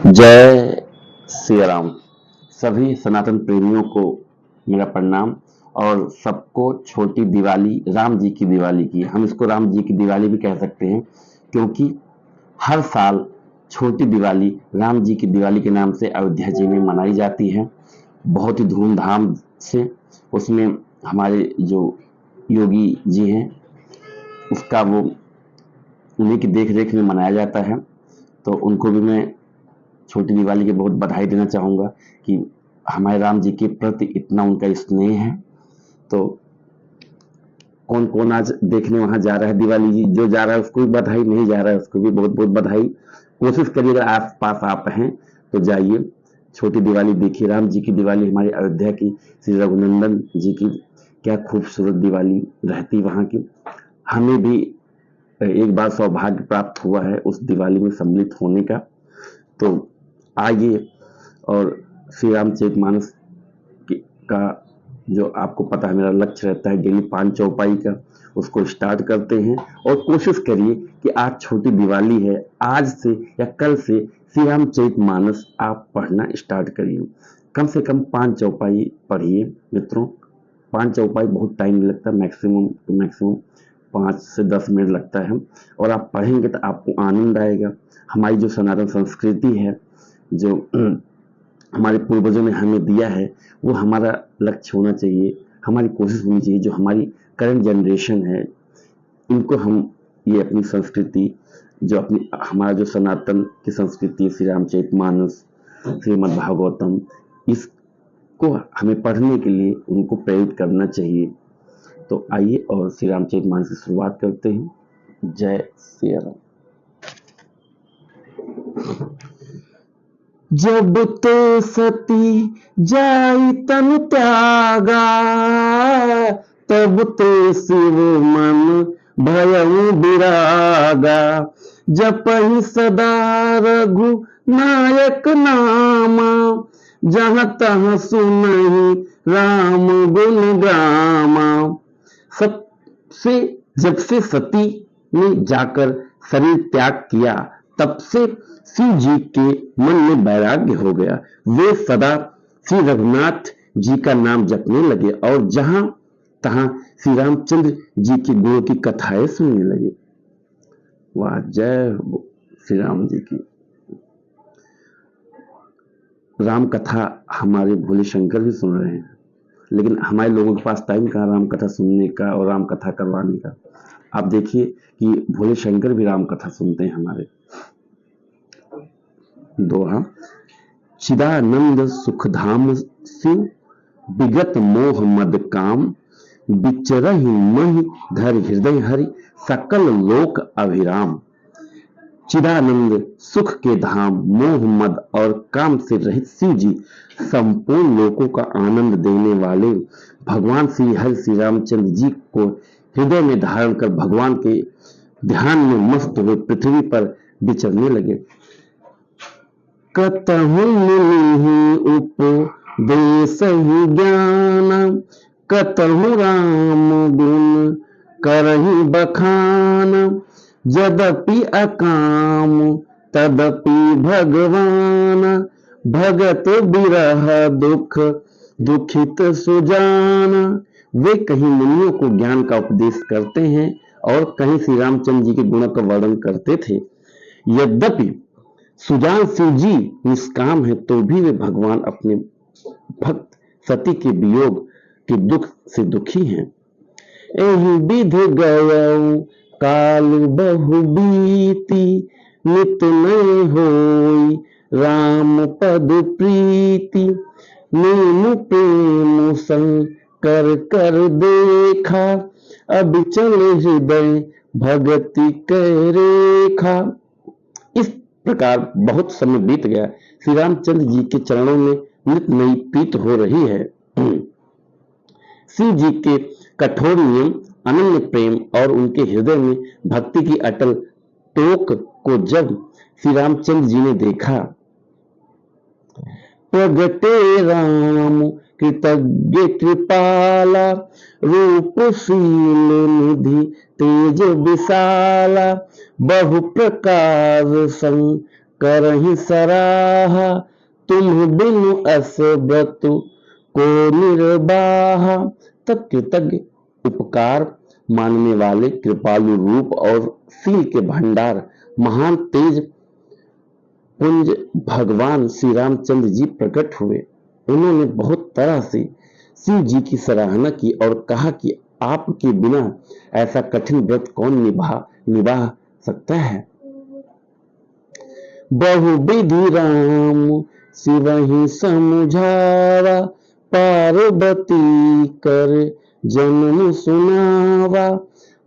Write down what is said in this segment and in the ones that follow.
जय श्री राम। सभी सनातन प्रेमियों को मेरा प्रणाम और सबको छोटी दिवाली, राम जी की दिवाली की। हम इसको राम जी की दिवाली भी कह सकते हैं क्योंकि हर साल छोटी दिवाली राम जी की दिवाली के नाम से अयोध्या जी में मनाई जाती है, बहुत ही धूमधाम से। उसमें हमारे जो योगी जी हैं उसका वो उन्हीं की देख रेख में मनाया जाता है, तो उनको भी मैं छोटी दिवाली की बहुत बधाई देना चाहूँगा कि हमारे राम जी के प्रति इतना उनका स्नेह है। तो कौन कौन आज देखने वहां जा रहा है दिवाली जी, जो जा रहा है उसको भी बधाई, नहीं जा रहा है उसको भी बहुत बहुत बधाई। कोशिश करिए अगर आस पास आप हैं तो जाइए, छोटी दिवाली देखिए। राम जी की दिवाली, हमारे अयोध्या की श्री रघुनंदन जी की क्या खूबसूरत दिवाली रहती वहां की। हमें भी एक बार सौभाग्य प्राप्त हुआ है उस दिवाली में सम्मिलित होने का। तो आइए, और श्री रामचरितमानस का जो आपको पता है मेरा लक्ष्य रहता है डेली 5 चौपाई का, उसको स्टार्ट करते हैं। और कोशिश करिए कि आज छोटी दिवाली है, आज से या कल से श्री रामचरितमानस आप पढ़ना स्टार्ट करिए। कम से कम 5 चौपाई पढ़िए मित्रों। 5 चौपाई बहुत टाइम नहीं लगता, मैक्सिमम टू मैक्सिमम 5 से 10 मिनट लगता है, और आप पढ़ेंगे तो आपको आनंद आएगा। हमारी जो सनातन संस्कृति है, जो हमारे पूर्वजों ने हमें दिया है, वो हमारा लक्ष्य होना चाहिए, हमारी कोशिश होनी चाहिए। जो हमारी करंट जनरेशन है, इनको हम ये अपनी संस्कृति, जो अपनी हमारा जो सनातन की संस्कृति, श्री रामचरितमानस, श्रीमद् भागवतम, इसको हमें पढ़ने के लिए उनको प्रेरित करना चाहिए। तो आइए और श्री रामचरितमानस से शुरुआत करते हैं। जय श्री राम। जब ते सती जाई तन त्यागा, तब ते शिव मन भयउ विरागा। जपहि सदा रघु नायक नामा, जहाँ तहाँ सुनहि राम गुण गामा। सबसे जब से सती ने जाकर शरीर त्याग किया, तब से शिव जी के मन में वैराग्य हो गया। वे सदा श्री रघुनाथ जी का नाम जपने लगे और जहां तहां श्री रामचंद्र जी की गुणों की कथाएं सुनने लगे। वाह, जय श्री राम जी की। राम कथा हमारे भोले शंकर भी सुन रहे हैं, लेकिन हमारे लोगों के पास टाइम कहाँ राम कथा सुनने का और राम कथा करवाने का। आप देखिए कि भोले शंकर भी राम कथा सुनते हैं हमारे। दोहा। चिदानंद सुखधाम शिव, विगत मोह मद काम। विचरहि महि धर हृदय हरि, सकल लोक अभिराम। चिदानंद सुख के धाम, मोह मद और काम से रहित शिव जी, संपूर्ण लोकों का आनंद देने वाले भगवान श्री हरि श्री रामचंद्र जी को हृदय में धारण कर भगवान के ध्यान में मस्त हुए पृथ्वी पर विचरने लगे। कतहु मुनि उपदेसहि ज्ञान, कतहु राम गुण करहि बखान। यद्यपि अकाम तदपि भगवान, भगत बिरह दुख दुखित सुजान। वे कहीं मुनियों को ज्ञान का उपदेश करते हैं और कहीं श्री रामचंद्र जी के गुणों का वर्णन करते थे। यद्यपि सुजान शिव जी निष्काम है, तो भी वे भगवान अपने भक्त सती के वियोग के दुख से दुखी हैं। एहि विध गयौ काल बहु बीती, नित नय होई राम पद प्रीति। नेम प्रेम संकर कर देखा, अबिचल हृदय भगति कै रेखा। इस प्रकार बहुत समय बीत गया, श्री रामचंद्र जी के चरणों में नित नई प्रीत हो रही है। शिव जी के कठोर नियम, अनन्य प्रेम और उनके हृदय में भक्ति की अटल टोक को जब श्री रामचंद्र जी ने देखा, प्रगटे राम कृतज्ञ कृपाला। रूपशील निधि तेज विशाला, बहु प्रकार संग करहि सराहा, तुम बिनु अस व्रत को निर्वाहा। तब कृतज्ञ, उपकार मानने वाले, कृपालु रूप और शील के भंडार, महान तेज पुंज भगवान श्री रामचंद्र जी प्रकट हुए। उन्होंने बहुत तरह से शिव जी की सराहना की और कहा कि आपके बिना ऐसा कठिन व्रत कौन निभा सकता है। बहुविधि राम शिवहि समुझावा, पार्वती कर जन्म सुनावा।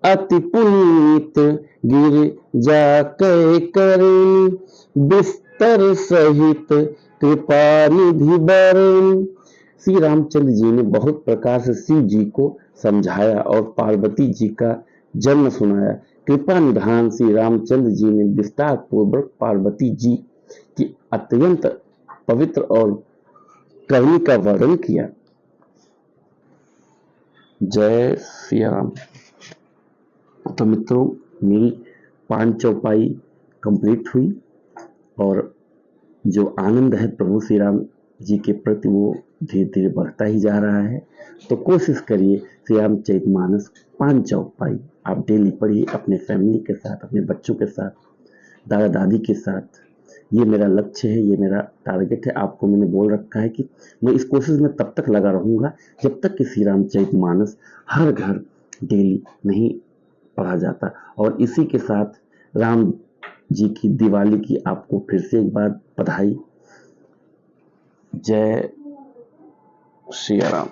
अति पुनीत गिर जाके करनी, बिस्तर सहित कृपा निधि बरनी। श्री रामचंद्र जी ने बहुत प्रकार से शिव जी को समझाया और पार्वती जी का जन्म सुनाया। कृपा निधान श्री रामचंद्र जी ने विस्तार पूर्वक पार्वती जी की अत्यंत पवित्र और करनी का वर्णन किया। जय श्री राम। तो मित्रों, मेरी 5 चौपाई कंप्लीट हुई और जो आनंद है प्रभु श्री राम जी के प्रति वो धीरे धीरे बढ़ता ही जा रहा है। तो कोशिश करिए श्री रामचरितमानस 5 चौपाई आप डेली पढ़िए अपने फैमिली के साथ, अपने बच्चों के साथ, दादा दादी के साथ। ये मेरा लक्ष्य है, ये मेरा टारगेट है। आपको मैंने बोल रखा है कि मैं इस कोशिश में तब तक लगा रहूंगा जब तक कि श्री रामचरितमानस हर घर डेली नहीं पढ़ा जाता। और इसी के साथ राम जी की दिवाली की आपको फिर से एक बार बधाई। जय श्री राम।